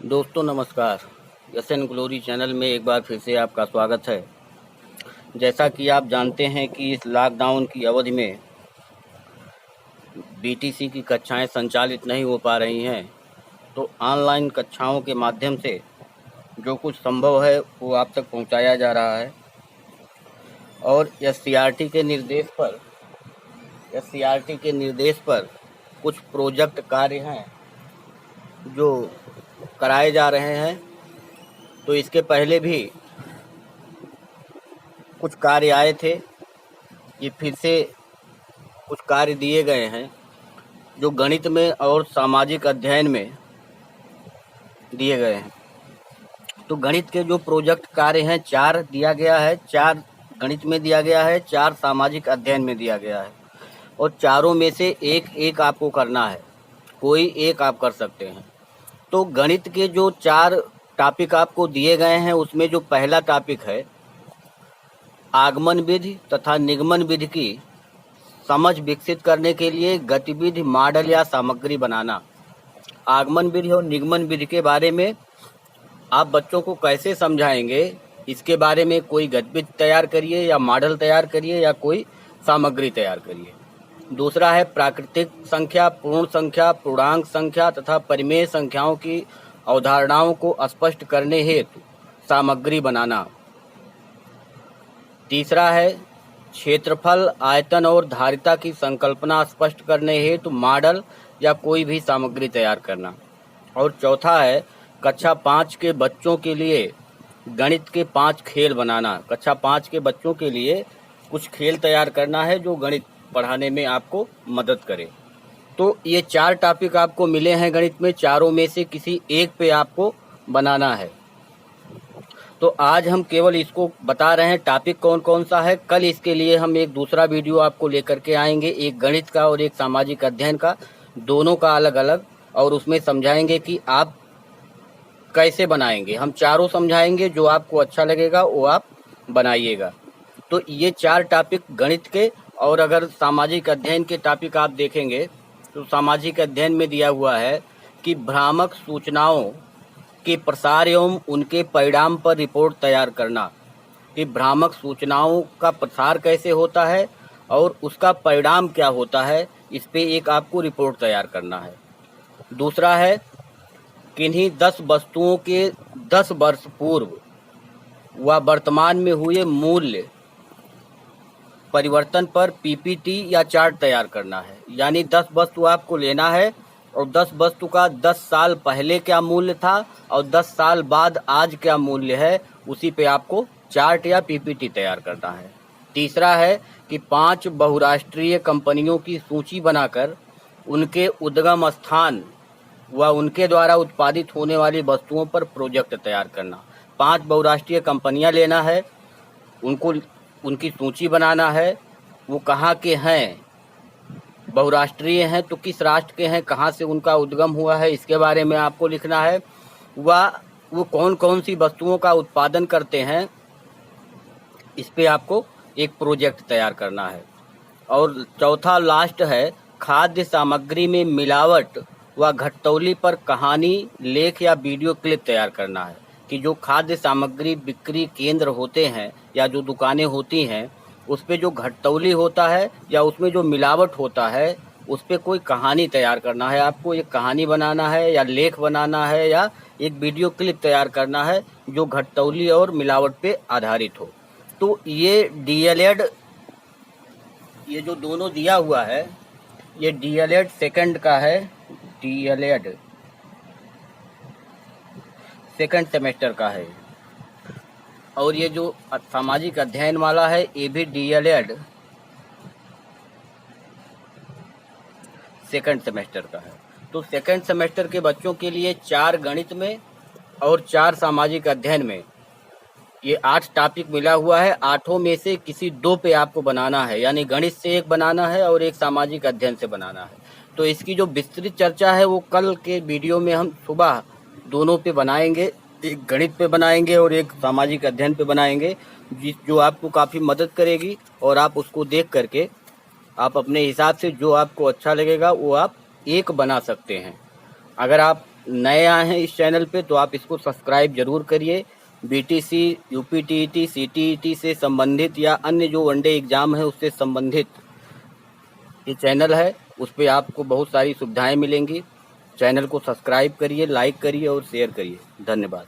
दोस्तों नमस्कार। SN glory channel में एक बार फिर से आपका स्वागत है। जैसा कि आप जानते हैं कि इस लॉकडाउन की अवधि में बीटीसी की कक्षाएं संचालित नहीं हो पा रही हैं, तो ऑनलाइन कक्षाओं के माध्यम से जो कुछ संभव है वो आप तक पहुंचाया जा रहा है। और एससीईआरटी के निर्देश पर कुछ प्रोजेक्ट कार्य हैं जो कराए जा रहे हैं। तो इसके पहले भी कुछ कार्य आए थे, ये फिर से कुछ कार्य दिए गए हैं जो गणित में और सामाजिक अध्ययन में दिए गए हैं। तो गणित के जो प्रोजेक्ट कार्य हैं 4 दिया गया है, 4 गणित में दिया गया है, 4 सामाजिक अध्ययन में दिया गया है और चारों में से एक एक आपको करना है, कोई एक आप कर सकते हैं। तो गणित के जो 4 टॉपिक आपको दिए गए हैं उसमें जो पहला टॉपिक है आगमन विधि तथा निगमन विधि की समझ विकसित करने के लिए गतिविधि मॉडल या सामग्री बनाना। आगमन विधि और निगमन विधि के बारे में आप बच्चों को कैसे समझाएंगे, इसके बारे में कोई गतिविधि तैयार करिए या मॉडल तैयार करिए या कोई सामग्री तैयार करिए। दूसरा है प्राकृतिक संख्या, पूर्ण संख्या, पूर्णांक संख्या तथा परिमेय संख्याओं की अवधारणाओं को स्पष्ट करने हेतु सामग्री बनाना। तीसरा है क्षेत्रफल, आयतन और धारिता की संकल्पना स्पष्ट करने हेतु मॉडल या कोई भी सामग्री तैयार करना। और चौथा है कक्षा 5 के बच्चों के लिए गणित के 5 खेल बनाना। कक्षा 5 के बच्चों के लिए कुछ खेल तैयार करना है जो गणित पढ़ाने में आपको मदद करे। तो ये 4 टॉपिक आपको मिले हैं गणित में, चारों में से किसी एक पे आपको बनाना है। तो आज हम केवल इसको बता रहे हैं टॉपिक कौन कौन सा है। कल इसके लिए हम एक दूसरा वीडियो आपको लेकर के आएंगे, एक गणित का और एक सामाजिक अध्ययन का, दोनों का अलग अलग, और उसमें समझाएंगे कि आप कैसे बनाएंगे। हम चारों समझाएंगे, जो आपको अच्छा लगेगा वो आप बनाइएगा। तो ये 4 टॉपिक गणित के। और अगर सामाजिक अध्ययन के टॉपिक आप देखेंगे तो सामाजिक अध्ययन में दिया हुआ है कि भ्रामक सूचनाओं के प्रसार एवं उनके परिणाम पर रिपोर्ट तैयार करना, कि भ्रामक सूचनाओं का प्रसार कैसे होता है और उसका परिणाम क्या होता है, इस पे एक आपको रिपोर्ट तैयार करना है। दूसरा है किन्हीं 10 वस्तुओं के 10 वर्ष पूर्व व वर्तमान में हुए मूल्य परिवर्तन पर पीपीटी या चार्ट तैयार करना है। यानी 10 वस्तु आपको लेना है और 10 वस्तु का 10 साल पहले क्या मूल्य था और 10 साल बाद आज क्या मूल्य है, उसी पे आपको चार्ट या पीपीटी तैयार करना है। तीसरा है कि 5 बहुराष्ट्रीय कंपनियों की सूची बनाकर उनके उद्गम स्थान व उनके द्वारा उत्पादित होने वाली वस्तुओं पर प्रोजेक्ट तैयार करना। 5 बहुराष्ट्रीय कंपनियां लेना है, उनको उनकी सूची बनाना है, वो कहाँ के हैं, बहुराष्ट्रीय हैं तो किस राष्ट्र के हैं, कहाँ से उनका उद्गम हुआ है, इसके बारे में आपको लिखना है। वो कौन कौन सी वस्तुओं का उत्पादन करते हैं, इस पे आपको एक प्रोजेक्ट तैयार करना है। और चौथा लास्ट है खाद्य सामग्री में मिलावट व घटतौली पर कहानी, लेख या वीडियो क्लिप तैयार करना है, कि जो खाद्य सामग्री बिक्री केंद्र होते हैं या जो दुकानें होती हैं उस पे जो घटतौली होता है या उसमें जो मिलावट होता है उस पे कोई कहानी तैयार करना है। आपको एक कहानी बनाना है या लेख बनाना है या एक वीडियो क्लिप तैयार करना है जो घटतौली और मिलावट पे आधारित हो। तो ये डीएलएड, ये जो दोनों दिया हुआ है ये डीएलएड सेकंड का है, डीएलएड सेकंड सेमेस्टर का है। और ये जो सामाजिक अध्ययन वाला है ये भी डीएलएड सेकंड सेमेस्टर का है। तो सेकंड सेमेस्टर के बच्चों के लिए 4 गणित में और 4 सामाजिक अध्ययन में ये 8 टॉपिक मिला हुआ है। 8 में से किसी 2 पे आपको बनाना है, यानी गणित से एक बनाना है और एक सामाजिक अध्ययन से बनाना है। तो इसकी जो विस्तृत चर्चा है वो कल के वीडियो में हम सुबह दोनों पे बनाएंगे, एक गणित पे बनाएंगे और एक सामाजिक अध्ययन पे बनाएंगे, जो आपको काफ़ी मदद करेगी। और आप उसको देख करके आप अपने हिसाब से जो आपको अच्छा लगेगा वो आप एक बना सकते हैं। अगर आप नए आए हैं इस चैनल पे तो आप इसको सब्सक्राइब जरूर करिए। बीटीसी, यूपीटीईटी, सीटीईटी से संबंधित या अन्य जो वनडे एग्जाम है उससे संबंधित ये चैनल है, उस पे आपको बहुत सारी सुविधाएं मिलेंगी। चैनल को सब्सक्राइब करिए, लाइक करिए और शेयर करिए। धन्यवाद।